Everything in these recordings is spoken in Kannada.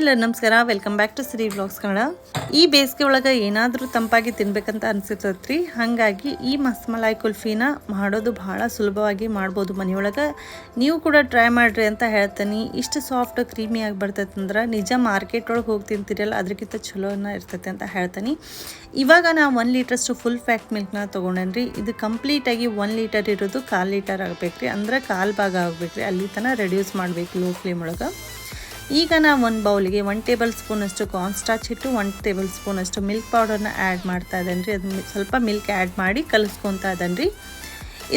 ಎಲ್ಲರೂ ನಮಸ್ಕಾರ, welcome back to Shri vlogs Kannada. ಈ ಬೇಸಿಗೆ ಒಳಗೆ ಏನಾದರೂ ತಂಪಾಗಿ ತಿನ್ಬೇಕಂತ ಅನಿಸುತ್ತತ್ರಿ. ಹಾಗಾಗಿ ಈ ಮಸ್ಮಲಾಯಿ ಕುಲ್ಫಿನ ಮಾಡೋದು ಭಾಳ ಸುಲಭವಾಗಿ ಮಾಡ್ಬೋದು ಮನೆಯೊಳಗೆ. ನೀವು ಕೂಡ ಟ್ರೈ ಮಾಡಿರಿ ಅಂತ ಹೇಳ್ತೀನಿ. ಇಷ್ಟು ಸಾಫ್ಟ್ ಕ್ರೀಮಿಯಾಗಿ ಬರ್ತೈತೆ ಅಂದ್ರೆ ನಿಜ ಮಾರ್ಕೆಟ್ ಒಳಗೆ ಹೋಗಿ ತಿಂತೀರಲ್ಲ ಅದಕ್ಕಿಂತ ಚಲೋನ ಇರ್ತೈತೆ ಅಂತ ಹೇಳ್ತೀನಿ. ಇವಾಗ ನಾ 1 ಲೀಟ್ರಷ್ಟು ಫುಲ್ ಫ್ಯಾಟ್ ಮಿಲ್ಕ್ನ ತೊಗೊಂಡೇನ್ರಿ. ಇದು ಕಂಪ್ಲೀಟಾಗಿ 1 ಲೀಟರ್ ಇರೋದು 1/4 ಲೀಟರ್ ಆಗಬೇಕ್ರಿ, ಅಂದ್ರೆ 1/4 ಭಾಗ ಆಗಬೇಕ್ರಿ. ಅಲ್ಲಿ ತನಕ ರೆಡ್ಯೂಸ್ ಮಾಡಬೇಕು ಲೋ ಫ್ಲೇಮ್ ಒಳಗೆ. ಈಗ ನಾ 1 ಬೌಲಿಗೆ 1 ಟೇಬಲ್ ಸ್ಪೂನಷ್ಟು ಕಾರ್ನ್ ಸ್ಟಾರ್ಚ್ ಇಟ್ಟು 1 ಟೇಬಲ್ ಸ್ಪೂನಷ್ಟು ಮಿಲ್ಕ್ ಪೌಡರ್ನ ಆ್ಯಡ್ ಮಾಡ್ತಾ ಇದ್ದೇನೆ ರೀ. ಅದು ಸ್ವಲ್ಪ ಮಿಲ್ಕ್ ಆ್ಯಡ್ ಮಾಡಿ ಕಲಿಸ್ಕೊತಾ ಇದ್ದೇನೆ ರೀ.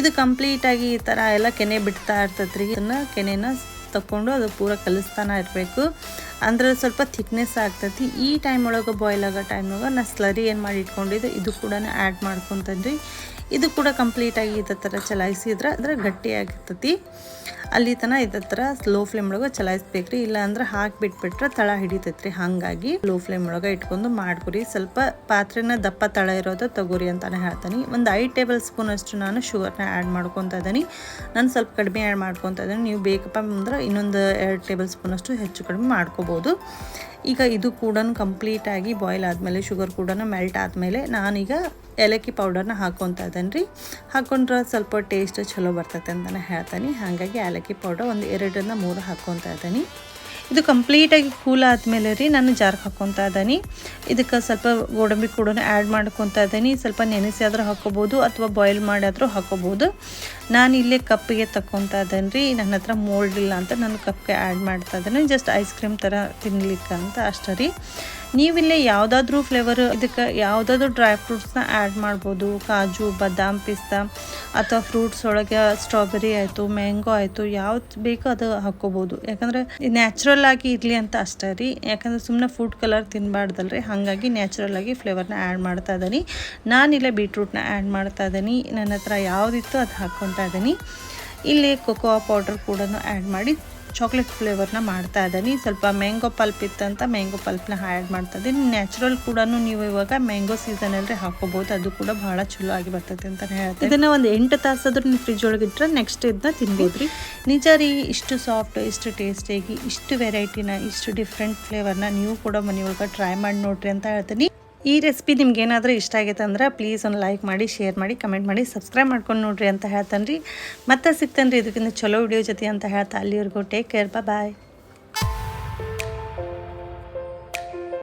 ಇದು ಕಂಪ್ಲೀಟಾಗಿ ಈ ಥರ ಎಲ್ಲ ಕೆನೆ ಬಿಡ್ತಾ ಇರ್ತೈತೆ ರೀ. ಇದನ್ನು ಕೆನೆನ ತಗೊಂಡು ಅದು ಪೂರ ಕಲಿಸ್ತಾನೆ ಇರಬೇಕು, ಅಂದ್ರೆ ಸ್ವಲ್ಪ ಥಿಕ್ನೆಸ್ ಆಗ್ತೈತಿ. ಈ ಟೈಮ್ ಒಳಗೆ ಬಾಯ್ಲ್ ಆಗೋ ಟೈಮ್ನಾಗ ನಾ ಸ್ಲರಿ ಏನು ಮಾಡಿ ಇಟ್ಕೊಂಡಿದ್ದೆ ಇದು ಕೂಡ ಆ್ಯಡ್ ಮಾಡ್ಕೊತೀನಿ ರೀ. ಇದು ಕೂಡ ಕಂಪ್ಲೀಟಾಗಿ ಇದೇ ಥರ ಚಲಾಯಿಸಿದ್ರೆ ಅದರ ಗಟ್ಟಿಯಾಗಿರ್ತೈತಿ. ಅಲ್ಲಿ ತನಕ ಇದೇ ಥರ ಲೋ ಫ್ಲೇಮ್ ಒಳಗೆ ಚಲಾಯಿಸ್ಬೇಕು ರೀ. ಇಲ್ಲ ಅಂದ್ರೆ ಹಾಕಿಬಿಟ್ಬಿಟ್ರೆ ತಳ ಹಿಡಿತೈತೆ ರೀ. ಹಾಗಾಗಿ ಲೋ ಫ್ಲೇಮ್ ಒಳಗೆ ಇಟ್ಕೊಂಡು ಮಾಡ್ಕೊರಿ. ಸ್ವಲ್ಪ ಪಾತ್ರೆನ ದಪ್ಪ ತಳ ಇರೋದು ತಗೋರಿ ಅಂತಲೇ ಹೇಳ್ತೀನಿ. ಒಂದು 5 ಟೇಬಲ್ ಸ್ಪೂನಷ್ಟು ನಾನು ಶುಗರ್ನ ಆ್ಯಡ್ ಮಾಡ್ಕೊತಾ ಇದ್ದೀನಿ. ನಾನು ಸ್ವಲ್ಪ ಕಡಿಮೆ ಆ್ಯಡ್ ಮಾಡ್ಕೊತಾ ಇದ್ದೀನಿ. ನೀವು ಬೇಕಪ್ಪ ಅಂದ್ರೆ ಇನ್ನೊಂದು 2 ಟೇಬಲ್ ಸ್ಪೂನಷ್ಟು ಹೆಚ್ಚು ಕಡಿಮೆ ಮಾಡ್ಕೋಬೋದು. ಈಗ ಇದು ಕೂಡ ಕಂಪ್ಲೀಟಾಗಿ ಬಾಯ್ಲ್ ಆದಮೇಲೆ ಶುಗರ್ ಕೂಡ ಮೆಲ್ಟ್ ಆದಮೇಲೆ ನಾನೀಗ ಏಲಕ್ಕಿ ಪೌಡರ್ನ ಹಾಕ್ಕೊತಾ ಇದ್ದೇನೆ ರೀ. ಹಾಕ್ಕೊಂಡ್ರೆ ಸ್ವಲ್ಪ ಟೇಸ್ಟ್ ಚಲೋ ಬರ್ತೈತೆ ಅಂತಲೇ ಹೇಳ್ತೀನಿ. ಹಾಗಾಗಿ ಏಲಕ್ಕಿ ಪೌಡರ್ ಒಂದು 2 ರಿಂದ 3 ಹಾಕ್ಕೊತಾ ಇದ್ದೀನಿ. ಇದು ಕಂಪ್ಲೀಟಾಗಿ ಕೂಲ್ ಆದಮೇಲೆ ರೀ ನಾನು ಜಾರ್ಗೆ ಹಾಕ್ಕೊತಾ ಇದ್ದೀನಿ. ಇದಕ್ಕೆ ಸ್ವಲ್ಪ ಗೋಡಂಬಿ ಕೂಡ ಆ್ಯಡ್ ಮಾಡ್ಕೊತಾ ಇದ್ದೀನಿ. ಸ್ವಲ್ಪ ನೆನೆಸಿ ಆದರೂ ಹಾಕ್ಕೋಬೋದು ಅಥವಾ ಬಾಯ್ಲ್ ಮಾಡಿದ್ರೂ ಹಾಕ್ಕೋಬೋದು. ನಾನು ಇಲ್ಲೇ ಕಪ್ಪಿಗೆ ತಗೊತಾ ಇದ್ದೇನೆ ರೀ. ನನ್ನ ಹತ್ರ ಮೋಲ್ಡ್ ಇಲ್ಲ ಅಂತ ನಾನು ಕಪ್ಗೆ ಆ್ಯಡ್ ಮಾಡ್ತಾ ಇದ್ದೇನೆ. ಜಸ್ಟ್ ಐಸ್ ಕ್ರೀಮ್ ಥರ ತಿನ್ಲಿಕ್ಕೆ ಅಂತ ಅಷ್ಟೇ ರೀ. ನೀವಿಲ್ಲೇ ಯಾವುದಾದ್ರೂ ಫ್ಲೇವರ್ ಇದಕ್ಕೆ ಯಾವುದಾದ್ರೂ ಡ್ರೈ ಫ್ರೂಟ್ಸ್ನ ಆ್ಯಡ್ ಮಾಡ್ಬೋದು. ಕಾಜು, ಬಾದಾಮ್, ಪಿಸ್ತಾ ಅಥವಾ ಫ್ರೂಟ್ಸ್ ಒಳಗೆ ಸ್ಟ್ರಾಬೆರಿ ಆಯಿತು, ಮ್ಯಾಂಗೋ ಆಯಿತು, ಯಾವ್ದು ಬೇಕೋ ಅದು ಹಾಕ್ಕೋಬೋದು. ಯಾಕಂದರೆ ನ್ಯಾಚುರಲ್ ಆಗಿ ಇರಲಿ ಅಂತ ಅಷ್ಟೇ ರೀ. ಯಾಕಂದರೆ ಸುಮ್ಮನೆ ಫುಡ್ ಕಲರ್ ತಿನ್ನಬಾರ್ದಲ್ರಿ. ಹಾಗಾಗಿ ನ್ಯಾಚುರಲ್ ಆಗಿ ಫ್ಲೇವರ್ನ ಆ್ಯಡ್ ಮಾಡ್ತಾ ಇದ್ದೀನಿ. ನಾನಿಲ್ಲೇ ಬೀಟ್ರೂಟ್ನ ಆ್ಯಡ್ ಮಾಡ್ತಾ ಇದ್ದೀನಿ. ನನ್ನ ಹತ್ರ ಯಾವುದಿತ್ತು ಅದು ಹಾಕ್ಕೊತಾ ಇದ್ದೀನಿ. ಇಲ್ಲಿ ಕೊಕೋ ಪೌಡರ್ ಕೂಡ ಆ್ಯಡ್ ಮಾಡಿ ಚಾಕ್ಲೇಟ್ ಫ್ಲೇವರ್ನ ಮಾಡ್ತಾ ಇದ್ದೀನಿ. ಸ್ವಲ್ಪ ಮ್ಯಾಂಗೋ ಪಲ್ಪ್ ಇತ್ತಂತ ಮ್ಯಾಂಗೋ ಪಲ್ಪ್ನ ಆ್ಯಡ್ ಮಾಡ್ತಾ ಇದ್ದೀನಿ. ನ್ಯಾಚುರಲ್ ಕೂಡ ನೀವು ಇವಾಗ ಮ್ಯಾಂಗೋ ಸೀಸನಲ್ಲಿ ಹಾಕೋಬೋದು. ಅದು ಕೂಡ ಭಾಳ ಚಲೋ ಆಗಿ ಬರ್ತೈತೆ ಅಂತಲೇ ಹೇಳ್ತೀನಿ. ಇದನ್ನು ಒಂದು 8 ತಾಸಾದ್ರೂ ನೀವು ಫ್ರಿಜ್ ಒಳಗೆ ಇಟ್ಟರೆ ನೆಕ್ಸ್ಟ್ ಇದನ್ನ ತಿನ್ಬೋದು ರೀ. ನಿಜ ರೀ, ಇಷ್ಟು ಸಾಫ್ಟ್, ಇಷ್ಟು ಟೇಸ್ಟಿಯಾಗಿ, ಇಷ್ಟು ವೆರೈಟಿನ, ಇಷ್ಟು ಡಿಫ್ರೆಂಟ್ ಫ್ಲೇವರ್ನ ನೀವು ಕೂಡ ಮನೆಯೊಳಗೆ ಟ್ರೈ ಮಾಡಿ ನೋಡ್ರಿ ಅಂತ ಹೇಳ್ತೀನಿ. ಈ ರೆಸಿಪಿ ನಿಮ್ಗೆ ಏನಾದರೂ ಇಷ್ಟ ಆಗೈತೆ ಅಂದ್ರೆ ಪ್ಲೀಸ್ ಒಂದು ಲೈಕ್ ಮಾಡಿ, ಶೇರ್ ಮಾಡಿ, ಕಮೆಂಟ್ ಮಾಡಿ, ಸಬ್ಸ್ಕ್ರೈಬ್ ಮಾಡ್ಕೊಂಡು ನೋಡ್ರಿ ಅಂತ ಹೇಳ್ತಾನೆ ರೀ. ಮತ್ತೆ ಸಿಗ್ತಾನೆ ರೀ ಇದಕ್ಕಿಂತ ಚಲೋ ವಿಡಿಯೋ ಜೊತೆ ಅಂತ ಹೇಳ್ತಾ. ಅಲ್ಲಿವರೆಗೂ ಟೇಕ್ ಕೇರ್, ಬಾಯ್.